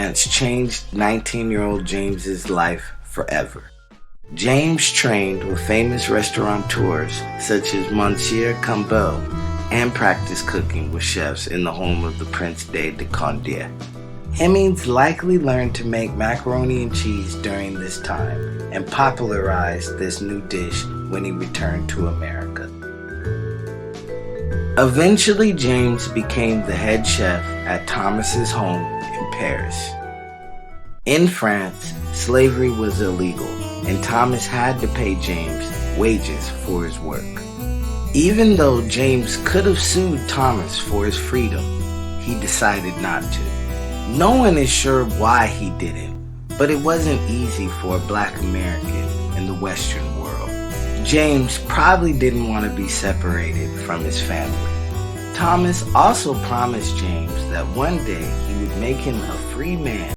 chance changed 19-year-old James's life forever. James trained with famous restaurateurs such as Monsieur Campbell and practiced cooking with chefs in the home of the Prince de Condé. Hemings likely learned to make macaroni and cheese during this time and popularized this new dish when he returned to America. Eventually, James became the head chef at Thomas's home in Paris. In France, slavery was illegal, and Thomas had to pay James wages for his work. Even though James could have sued Thomas for his freedom, he decided not to. No one is sure why he didn't, but it wasn't easy for a Black American in the Western world. James probably didn't want to be separated from his family. Thomas also promised James that one day he would make him a free man